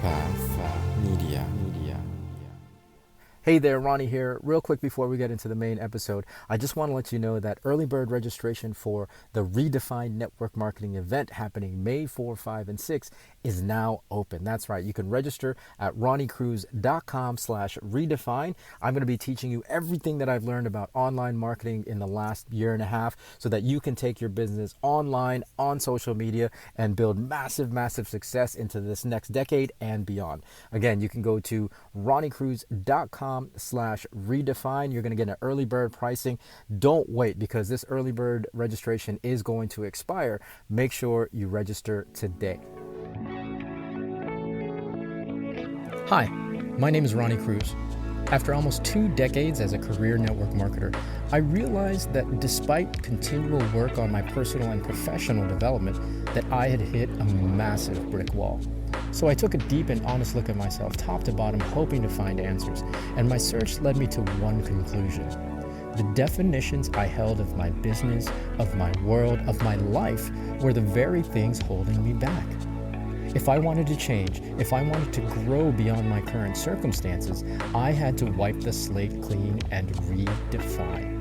Media. Hey there, Ronnie here. Real quick before we get into the main episode, I just want to let you know that early bird registration for the Redefined Network Marketing event happening May 4, 5, and 6 is now open. That's right. You can register at ronniecruz.com/redefine. I'm going to be teaching you everything that I've learned about online marketing in the last year and a half so that you can take your business online, on social media, and build massive success into this next decade and beyond. Again, you can go to ronniecruz.com/redefine. You're going to get an early bird pricing. Don't wait because this early bird registration is going to expire. Make sure you register today. Hi, my name is Ronnie Cruz. After almost 2 decades as a career network marketer, I realized that despite continual work on my personal and professional development, that I had hit a massive brick wall. So I took a deep and honest look at myself, top to bottom, hoping to find answers, and my search led me to one conclusion. The definitions I held of my business, of my world, of my life were the very things holding me back. If I wanted to change, if I wanted to grow beyond my current circumstances, I had to wipe the slate clean and redefine.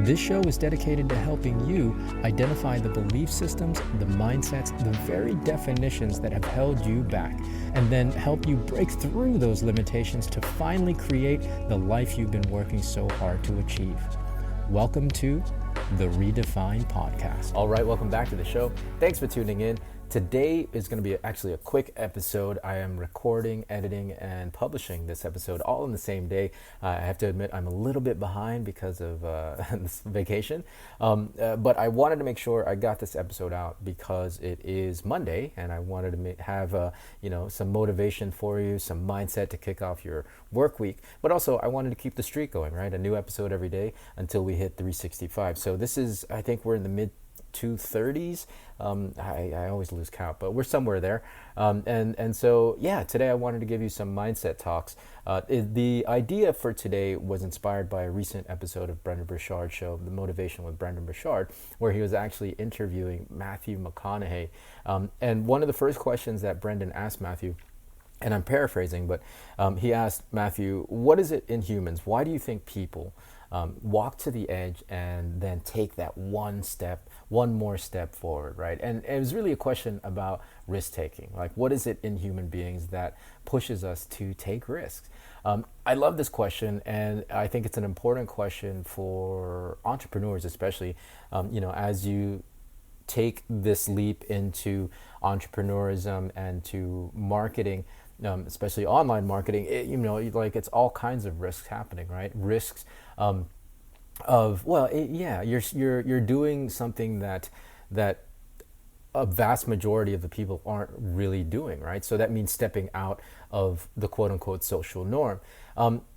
This show is dedicated to helping you identify the belief systems, the mindsets, the very definitions that have held you back, and then help you break through those limitations to finally create the life you've been working so hard to achieve. Welcome to the Redefine Podcast. All right, welcome back to the show. Thanks for tuning in. Today is going to be actually a quick episode. I am recording, editing, and publishing this episode all in the same day. I have to admit I'm a little bit behind because of this vacation, but I wanted to make sure I got this episode out because it is Monday, and I wanted to have some motivation for you, some mindset to kick off your work week. But also I wanted to keep the streak going, right? A new episode every day until we hit 365. So this is, I think we're in the mid 230s. I always lose count, but we're somewhere there. And so, today I wanted to give you some mindset talks. The idea for today was inspired by a recent episode of Brendan Burchard's show, The Motivation with Brendan Burchard, where he was actually interviewing Matthew McConaughey. And one of the first questions that Brendan asked Matthew, and I'm paraphrasing, but he asked Matthew, what is it in humans? Why do you think people walk to the edge and then take that one more step forward, right? And it was really a question about risk taking. Like, what is it in human beings that pushes us to take risks? I love this question, and I think it's an important question for entrepreneurs, especially, as you take this leap into entrepreneurism and to marketing, especially online marketing. It's all kinds of risks happening, right? Risks you're doing something that a vast majority of the people aren't really doing, right? So that means stepping out of the quote unquote social norm.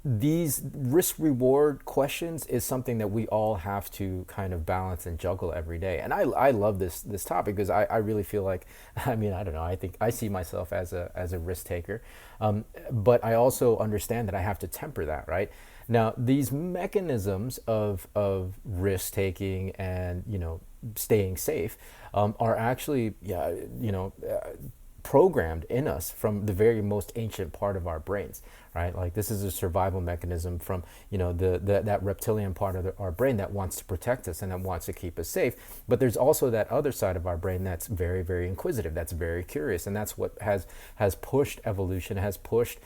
These risk reward questions is something that we all have to kind of balance and juggle every day. And I love this topic because I really feel like, I don't know, I think I see myself as a risk taker. But I also understand that I have to temper that, right? Now, these mechanisms of risk taking and, staying safe are actually, programmed in us from the very most ancient part of our brains, right? Like, this is a survival mechanism from, that reptilian part of our brain that wants to protect us and that wants to keep us safe. But there's also that other side of our brain that's very, very inquisitive, that's very curious. And that's what has pushed evolution, has pushed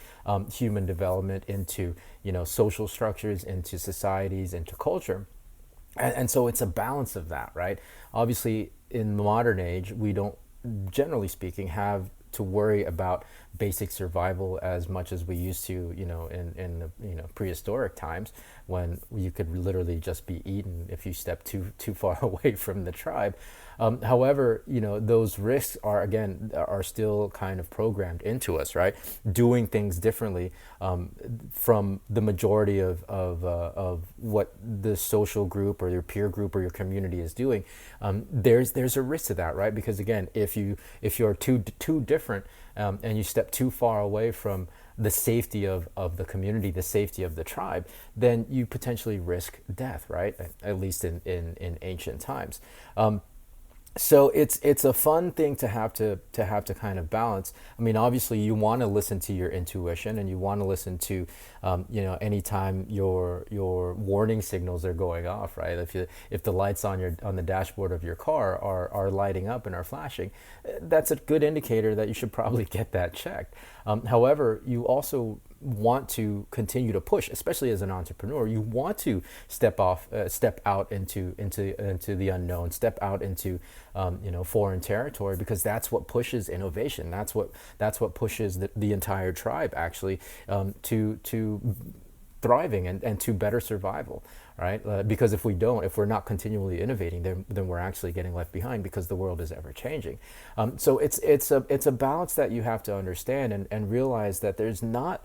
human development into, social structures, into societies, into culture. And so it's a balance of that, right? Obviously, in the modern age, we don't, generally speaking, have to worry about basic survival as much as we used to, in the prehistoric times, when you could literally just be eaten if you stepped too far away from the tribe. However, those risks are still kind of programmed into us, right? Doing things differently from the majority of what the social group or your peer group or your community is doing. There's a risk to that, right? Because again, if you're too different and you step too far away from the safety of the community, the safety of the tribe, then you potentially risk death, right? At least in ancient times. So it's a fun thing to kind of balance. I mean, obviously, you want to listen to your intuition, and you want to listen to, anytime your warning signals are going off, right? If the lights on the dashboard of your car are lighting up and are flashing, that's a good indicator that you should probably get that checked. However, you also want to continue to push, especially as an entrepreneur. You want to step out into the unknown, step out into foreign territory, because that's what pushes innovation. That's what pushes the entire tribe actually to thriving and to better survival, right? Because if we're not continually innovating, then we're actually getting left behind, because the world is ever changing. So it's a balance that you have to understand and realize that there's not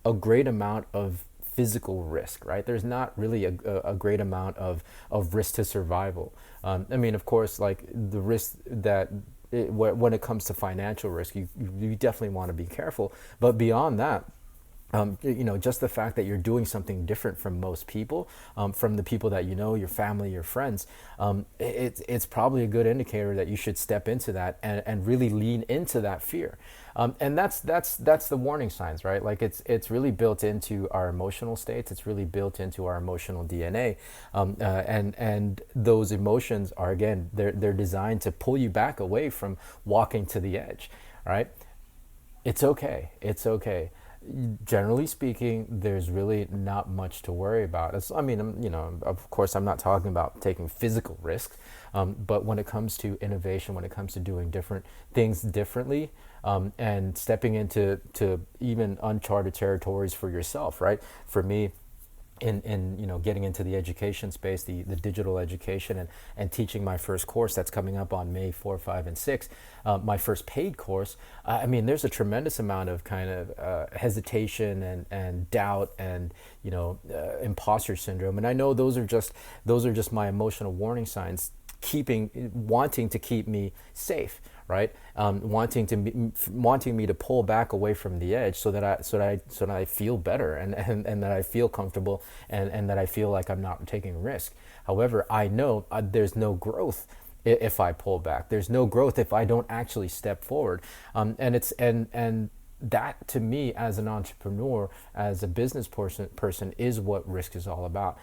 a great amount of physical risk, right? There's not really a great amount of risk to survival. I mean, of course, like the risk when it comes to financial risk, you definitely want to be careful. But beyond that, just the fact that you're doing something different from most people, from the people that you know, your family, your friends, it's probably a good indicator that you should step into that and really lean into that fear. And that's the warning signs, right? Like it's really built into our emotional states. It's really built into our emotional DNA, and those emotions are, again, they're designed to pull you back away from walking to the edge, right? It's okay. It's okay. Generally speaking, there's really not much to worry about. I mean, of course, I'm not talking about taking physical risks, but when it comes to innovation, when it comes to doing different things differently, and stepping into even uncharted territories for yourself, right? For me, in getting into the education space, the digital education, and teaching my first course that's coming up on May 4, 5, and 6, my first paid course. I mean, there's a tremendous amount of kind of hesitation and doubt and imposter syndrome, and I know those are just my emotional warning signs, wanting to keep me safe, right? Wanting me to pull back away from the edge, so that I feel better, and that I feel comfortable, and that I feel like I'm not taking risk. However, I know there's no growth if I pull back. There's no growth if I don't actually step forward. And that, to me, as an entrepreneur, as a business person, is what risk is all about.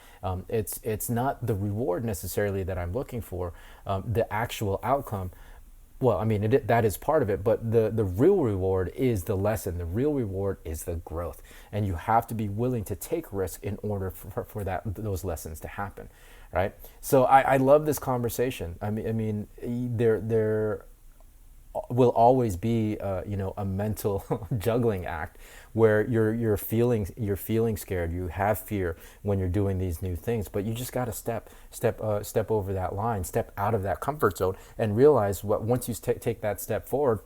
It's not the reward necessarily that I'm looking for, the actual outcome. Well, I mean, that is part of it, but the real reward is the lesson. The real reward is the growth, and you have to be willing to take risk in order for those lessons to happen, right? So I love this conversation. I mean, there will always be a mental juggling act where you're feeling scared. You have fear when you're doing these new things, but you just got to step over that line, step out of that comfort zone, and realize once you take that step forward,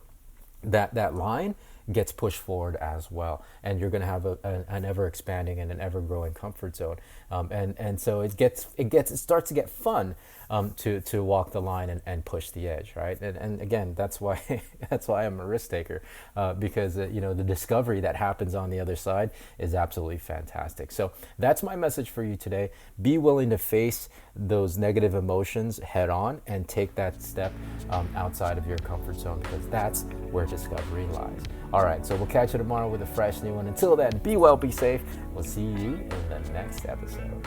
that line gets pushed forward as well, and you're going to have an ever expanding and an ever growing comfort zone, and so it starts to get fun, to walk the line and push the edge, right? And again, that's why I'm a risk taker, because the discovery that happens on the other side is absolutely fantastic. So that's my message for you today. Be willing to face those negative emotions head on and take that step outside of your comfort zone, because that's where discovery lies. All right, so we'll catch you tomorrow with a fresh new one. Until then, be well, be safe. We'll see you in the next episode.